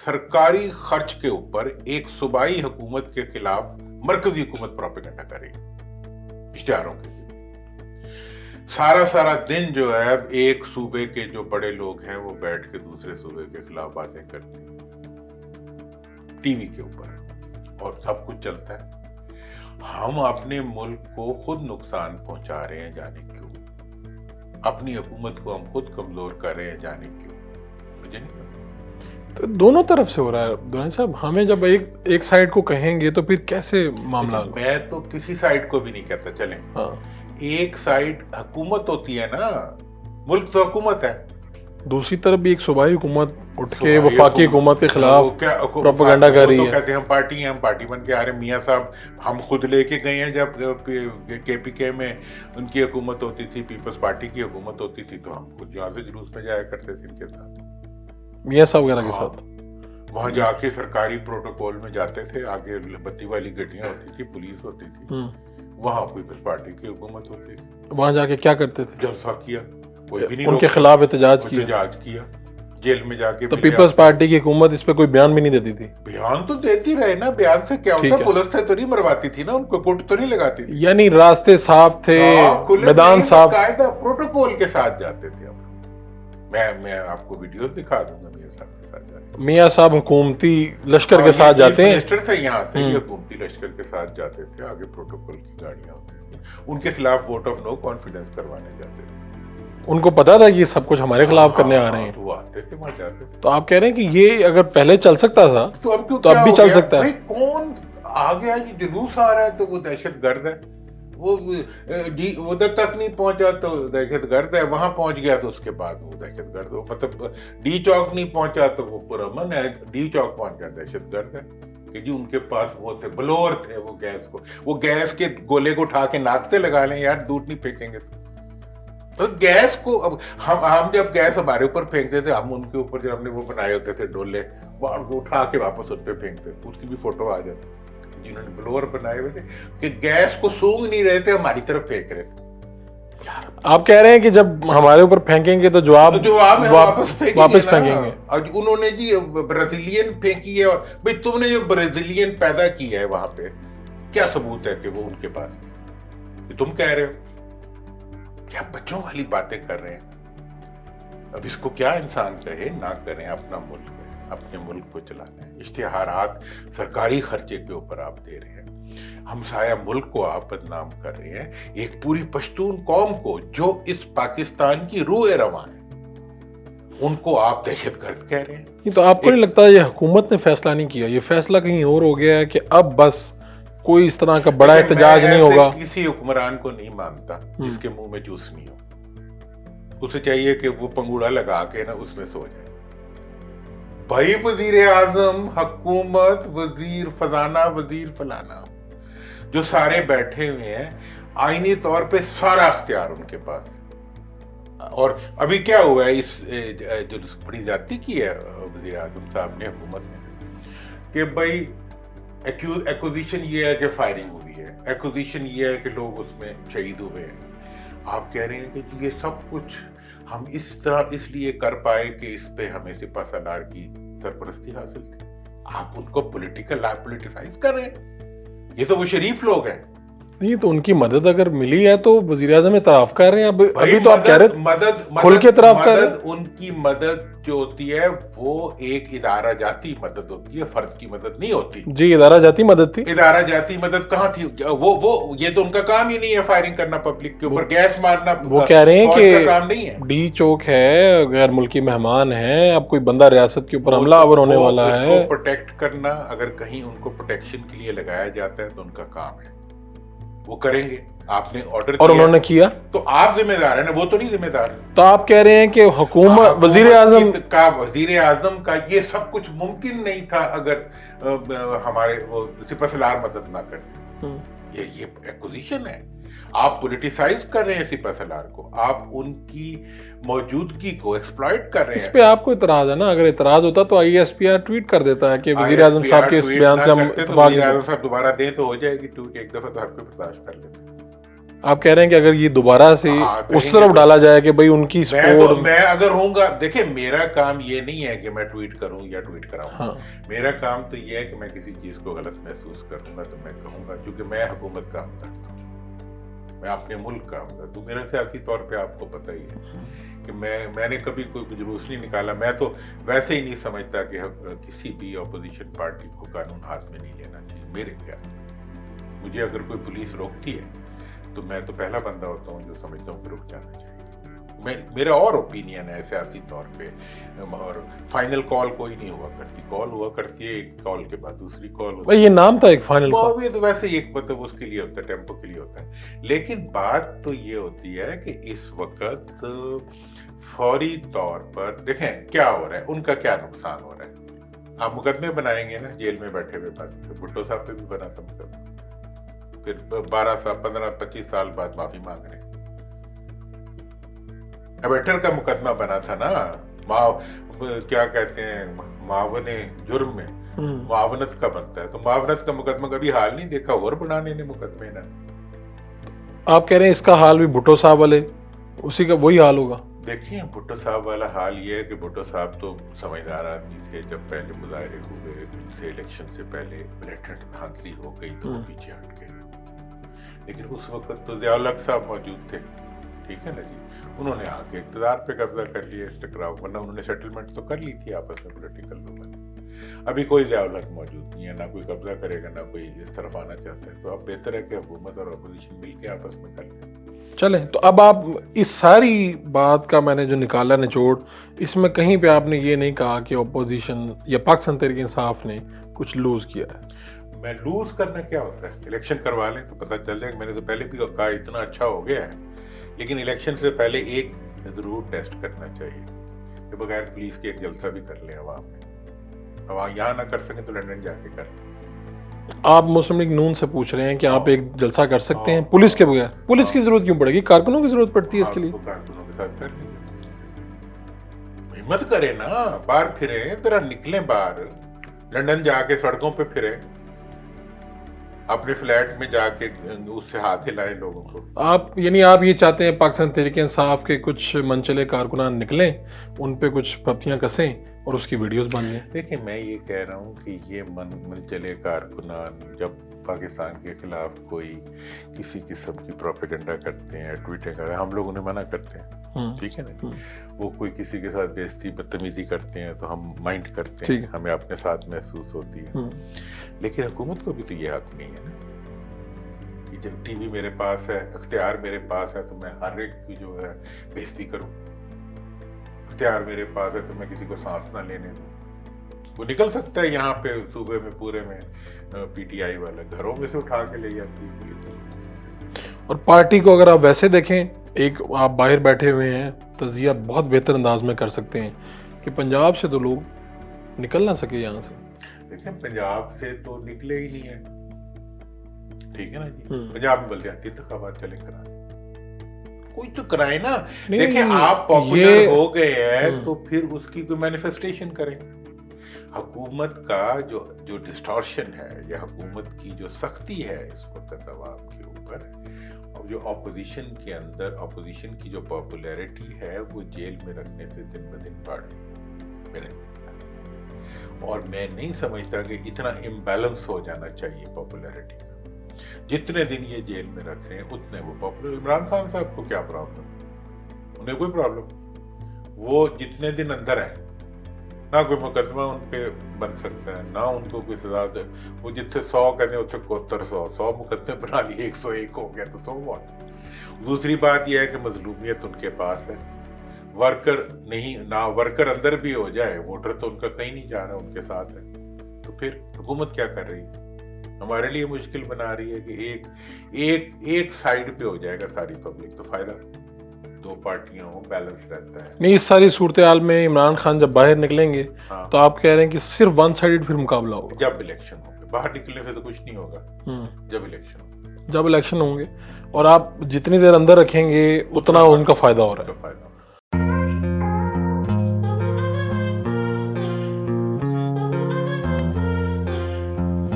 सरकारी खर्च के ऊपर एक सूबाई हुकूमत के खिलाफ मरकजी हुकूमत प्रोपेगेंडा करेगी इश्तिहारों के जरिए। सारा दिन जो है अब एक सूबे के जो बड़े लोग हैं वो बैठ के दूसरे सूबे के खिलाफ बातें करते हैं टीवी के ऊपर और सब कुछ चलता है। हम अपने मुल्क को खुद नुकसान पहुंचा रहे हैं, जाने क्यों? अपनी हुकूमत को हम खुद कमजोर कर रहे हैं, जाने क्यों? मुझे नहीं पता। तो दोनों तरफ से हो रहा है दुरानी साहब। हमें जब एक साइड को कहेंगे तो फिर कैसे मामला? मैं तो किसी साइड को भी नहीं कहता। चलें, हाँ, एक साइड हुकूमत होती है ना, मुल्क तो हुकूमत है, दूसरी तरफ भी एक सूबाई हुकूमत उठ के वफाकी हुकूमत के खिलाफ प्रोपेगेंडा कर रही है। कहते हैं हम पार्टी बन के आ रहे। मियाँ साहब हम खुद लेके गए हैं जब KPK में उनकी हुकूमत होती थी, पीपल्स पार्टी की हुकूमत होती थी, तो हम खुद यहाँ से जुलूस में जाया करते थे इनके साथ, मियाँ साहब वगैरह के साथ। वहाँ जाके सरकारी प्रोटोकॉल में जाते थे, आगे बत्ती वाली गड्डियाँ होती थी, पुलिस होती थी, वहाँ पीपल्स पार्टी की हुकूमत होती थी। वहाँ जाके क्या करते थे? जलसा किया, कोई भी नहीं उनके खिलाफ एहतजाज किया, जेल में जाके। तो पीपल्स पार्टी की हुकूमत इस पे कोई बयान भी नहीं देती थी? बयान तो देती रहे ना, बयान से क्या होता? पुलिस से तो नहीं मरवाती थी ना, उनको कोर्ट तो नहीं लगाती थी। यानी रास्ते साफ थे, मैदान साफ, कायदा प्रोटोकॉल के साथ जाते थे। मैं आपको वीडियोस दिखा दूंगा मियाँ साहब के साथ जाते। मियाँ साहब हुकूमती लश्कर के साथ जाते हैं, मिनिस्टर से यहाँ से ये हुकूमती लश्कर के साथ जाते थे, आगे प्रोटोकॉल की गाड़ियां होती थी, उनके खिलाफ वोट ऑफ नो कॉन्फिडेंस करवाने जाते थे। उनको पता था कि ये सब कुछ हमारे खिलाफ करने आ रहे हैं, तो वो आते थे, वहां जाते थे। तो आप कह रहे हैं कि ये अगर पहले चल सकता था तो अब क्यों, तो अब भी चल सकता है? भाई कौन आ गया जी, जुलूस आ रहा है तो वो दहशतगर्द है, वो उधर तक नहीं पहुंचा तो दहशतगर्द है, वहां पहुंच गया तो उसके बाद वो दहशतगर्द हो, मतलब डी चौक नहीं पहुंचा तो वो पुरअमन है, डी चौक पहुंच गया दहशतगर्द है। कि जी उनके पास वो थे, ब्लोअर थे, वो गैस के गोले को उठा के नाक से लगा लें यार, दूर नहीं फेंकेंगे तो गैस को। अब हम जब गैस हमारे ऊपर फेंकते थे, हम उनके ऊपर जब हमने वो बनाए होते थे डोले, उठा के वापस उस पर फेंकते थे, उसकी भी फोटो आ जाती, जिन्होंने ब्लोअर बनाए हुए थे कि गैस को सूंघ नहीं रहे थे, हमारी तरफ फेंक रहे थे। आप कह रहे हैं कि जब हमारे ऊपर फेंकेंगे तो जवाब वापस फेंकेंगे। आज उन्होंने जी ब्राजीलियन फेंकी है, और भाई तुमने जो ब्राजीलियन पैदा की है वहां पे, क्या सबूत है कि वो उनके पास थी? तुम कह रहे हो क्या बच्चों वाली बातें कर रहे हैं? अब इसको क्या इंसान कहे ना करें, अपना मुल्क है, अपने मुल्क को चलाना है। इश्तिहारात सरकारी खर्चे के ऊपर आप दे रहे हैं, हमसाया मुल्क को आप बदनाम कर रहे हैं, एक पूरी पश्तून कौम को जो इस पाकिस्तान की रूह रवां है, उनको आप दहशतगर्द कह रहे हैं। ये तो आपको नहीं लगता ये हुकूमत ने फैसला नहीं किया, ये फैसला कहीं और हो गया है कि अब बस कोई इस तरह का बड़ा एहतजाज नहीं होगा? किसी हुक्मरान को नहीं मानता जिसके मुंह में जूस नहीं हो। उसे चाहिए कि वो पंगूड़ा लगा के ना उसमें सो जाए। भाई वजीर आजम, हुकूमत, वजीर फलाना, वजीर फलाना, जो सारे बैठे हुए हैं, आईनी तौर पे सारा अख्तियार उनके पास। और अभी क्या हुआ है, इस जो बड़ी ज्यादती की है वजीर आजम साहब ने, हुकूमत ने, कि भाई एक्विजिशन ये है कि फायरिंग हुई है, एक्विजिशन ये है कि लोग उसमें शहीद हुए हैं। आप कह रहे हैं कि ये सब कुछ हम इस तरह इसलिए कर पाए कि इस पे हमें सिपा सालार की सरपरस्ती हासिल थी। आप उनको पॉलिटिसाइज कर रहे हैं। ये तो वो शरीफ लोग हैं। नहीं तो उनकी मदद अगर मिली है तो वज़ीर आज़म इतराफ़ कर रहे हैं। अभी तो आप कह रहे मदद खुल के इतराफ़ कर रहे हैं। उनकी मदद जो होती है वो एक इदारा जाती मदद होती है, फर्ज की मदद नहीं होती। जी, इदारा जाती मदद थी। इदारा जाती मदद कहाँ थी? वो ये तो उनका काम ही नहीं है, फायरिंग करना पब्लिक के ऊपर, गैस मारना। वो कह रहे हैं कि काम नहीं है। डी चौक है, गैर मुल्की मेहमान है, अब कोई बंदा रियासत के ऊपर हमलावर होने वाला है। उसको प्रोटेक्ट करना, अगर कहीं उनको प्रोटेक्शन के लिए लगाया जाता है तो उनका काम है, वो करेंगे। आपने ऑर्डर और उन्होंने किया तो आप जिम्मेदार है ना, वो तो नहीं जिम्मेदार। तो आप कह रहे हैं कि हुकूमत वजीर आजम का ये सब कुछ मुमकिन नहीं था अगर हमारे वो सिपहसालार मदद ना करते। ये एक्विजिशन है, आप पॉलिटिसाइज कर रहे हैं सिपहसालार को, आप उनकी मौजूदगी को एक्सप्लॉइट कर रहे हैं। इस पे आपको इतराज है ना? अगर इतराज होता तो ISPR ट्वीट कर देता है कि वजीर आजम साहब के इस बयान से हम वजीर आजम साहब दोबारा दें तो हो जाएगी ट्वीट, एक दफा तो हर कोई बर्दाश्त कर लेते। आप कह रहे हैं कि अगर ये दोबारा से हाँ, उस कहेंगे तरफ तो- डाला जाए कि भाई उनकी सपोर्ट, मैं अगर रहूंगा, देखिए मेरा काम ये नहीं है कि मैं ट्वीट करूं या ट्वीट कराऊं। हाँ, मेरा काम तो ये है कि मैं किसी चीज को गलत महसूस करूंगा तो मैं कहूंगा, क्योंकि मैं हुकूमत का हमदर्द हूं, मैं अपने मुल्क का हमदर्द हूं। मेरा सियासी तौर पे आपको पता ही है कि मैंने कभी कोई जुलूस नहीं निकाला। मैं तो वैसे ही नहीं समझता कि किसी भी अपोजिशन पार्टी को कानून हाथ में नहीं लेना चाहिए। मेरे ख्याल में मुझे अगर कोई पुलिस रोकती है तो मैं तो पहला बंदा होता हूँ जो समझता हूँ कि रुक जाना चाहिए। मेरा और ओपिनियन है सियासी तौर पे। और फाइनल कॉल कोई नहीं हुआ करती, कॉल हुआ करती है एक कॉल के बाद दूसरी कॉल होती भाई ये नाम था एक फाइनल है। कॉल। वो तो वैसे एक मतलब उसके लिए होता है, टेम्पो के लिए होता है। लेकिन बात तो ये होती है कि इस वक्त फौरी तौर पर देखें क्या हो रहा है, उनका क्या नुकसान हो रहा है। आप मुकदमे बनाएंगे ना जेल में बैठे हुए, बस भुट्टो साहब पे भी बना था मुकदमा, फिर 12 साल 15-25 साल बाद माफी मांग रहे। अबेटर का मुकदमा बना था ना, क्या कहते हैं, मावने जुर्म में मुआवनत का बनता है, तो मुआवनत का मुकदमा कभी हाल नहीं देखा, और बनाने ने मुकदमे ना। आप कह रहे हैं इसका हाल भी भुट्टो साहब वाले उसी का वही हाल होगा। देखिए भुट्टो साहब वाला हाल ये है कि भुट्टो साहब तो समझदार आदमी थे। जब पहले मुजाहरे हुए से इलेक्शन से पहले ब्लेटेंट धांधली हो गई तो वो पीछे हट गए। लेकिन उस वक्त तो ज़ियाउल हक साहब मौजूद थे, ठीक है ना जी, उन्होंने आके इक़्तिदार पे कब्जा कर लिया इस टकराव, वरना उन्होंने सेटलमेंट तो कर ली थी आपस में पॉलिटिकल लोगों ने। अभी कोई ज़ियाउल हक मौजूद नहीं है, ना कोई कब्जा करेगा, ना कोई इस तरफ आना चाहता है। तो अब बेहतर है कि हुकूमत और अपोजिशन मिल के आपस में कर लें। चलें, तो अब आप इस सारी बात का मैंने जो निकाला निचोड़, इसमें कहीं पे आपने ये नहीं कहा कि अपोजिशन या पाकिस्तान तहरीक इंसाफ ने कुछ लूज किया है। मैं लूज करना क्या होता है, इलेक्शन करवा लें तो पता चल जाएगा। मैंने तो पहले भी कहा इतना अच्छा हो गया है, लेकिन इलेक्शन से पहले एक जरूर टेस्ट करना चाहिए कि बगैर पुलिस के एक जलसा भी कर लें अवाम में। अवाम यहाँ ना कर सकें तो लंदन जाके कर लें। आप मुस्लिम लीग नून से पूछ रहे हैं कि आप हाँ। एक जलसा कर सकते हैं हाँ। पुलिस के बगैर? पुलिस हाँ। की जरूरत क्यों पड़ेगी? कारकुनों की जरूरत पड़ती है इसके लिए। तो कारकुनों के साथ कर लेंगे, हिम्मत करें ना, बाहर फिरे, जरा निकलें बाहर, लंदन जाके सड़कों पे फिरे, अपने फ्लैट में जाके उससे हाथ हिलाए लोगों को। आप यानी आप ये चाहते हैं पाकिस्तान तहरीक इंसाफ के कुछ मनचले कारकुनान निकलें, उन पे कुछ पत्तियां कसें और उसकी वीडियोस बन जाएं? देखिए मैं ये कह रहा हूँ कि ये मनचले कारकुनान जब पाकिस्तान के खिलाफ कोई किसी किस्म की प्रोपेगेंडा करते हैं, ट्वीटें करते हैं, हम लोग उन्हें मना करते हैं, ठीक है ना। वो कोई किसी के साथ बेइज्जती बदतमीजी करते हैं तो हम माइंड करते हैं, हमें अपने साथ महसूस होती है। लेकिन हुकूमत को भी तो ये हक नहीं है ना कि जब टीवी मेरे पास है, अख्तियार मेरे पास है, तो मैं हर एक की जो है बेइज्जती करूं। अख्तियार मेरे पास है तो मैं किसी को सांस ना लेने दूं। वो निकल सकता है यहाँ पे सूबे में पूरे में पीटीआई वाला घरों में से उठा के ले जाती है पुलिस। और पार्टी को अगर आप वैसे देखें, एक आप बाहर बैठे हुए हैं, तज़िया बहुत बेहतर अंदाज में कर सकते हैं कि पंजाब से तो लोग निकल ना सके यहाँ से। देखिए पंजाब से तो निकले ही नहीं है, ठीक है ना जी। पंजाब में बल्दियाती इंतखाबात चले कराने, कोई तो कराए ना। देखिए आप पॉपुलर हो गए हैं तो फिर उसकी कोई मैनिफेस्टेशन करें। हुकूमत का जो डिस्टॉर्शन है या हुकूमत की जो सख्ती है इस वक्त अवाम के ऊपर, और जो ऑपोजिशन के अंदर ऑपोजिशन की जो पॉपुलैरिटी है वो जेल में रखने से दिन ब दिन बढ़ रही मेरे। और मैं नहीं समझता कि इतना इम्बैलेंस हो जाना चाहिए पॉपुलैरिटी का। जितने दिन ये जेल में रख रहे हैं उतने वो पॉपुलर। इमरान खान साहब को क्या प्रॉब्लम, उन्हें कोई प्रॉब्लम, वो जितने दिन अंदर है ना कोई मुकदमा उन पे बन सकता है, ना उनको कोई सजा दे। वो जितने 100 कहते हैं उतने 7100 मुकदमे बना लिए, 101 हो गया तो 100 व्हाट। दूसरी बात यह है कि मजलूमियत उनके पास है, वर्कर नहीं ना, वर्कर अंदर भी हो जाए, वोटर तो उनका कहीं नहीं जा रहा, उनके साथ है। तो फिर हुकूमत क्या कर रही है, हमारे लिए मुश्किल बना रही है कि एक साइड पे हो जाएगा सारी पब्लिक, तो फायदा दो पार्टियां हो, बैलेंस रहता है। नहीं, इस सारी सूरत हाल में इमरान खान जब बाहर निकलेंगे तो आप कह रहे हैं कि सिर्फ वन साइडेड फिर मुकाबला होगा? जब इलेक्शन होंगे, बाहर निकलने से तो कुछ नहीं होगा। जब इलेक्शन होंगे और आप जितनी देर अंदर रखेंगे उतना उनका फायदा हो रहा है।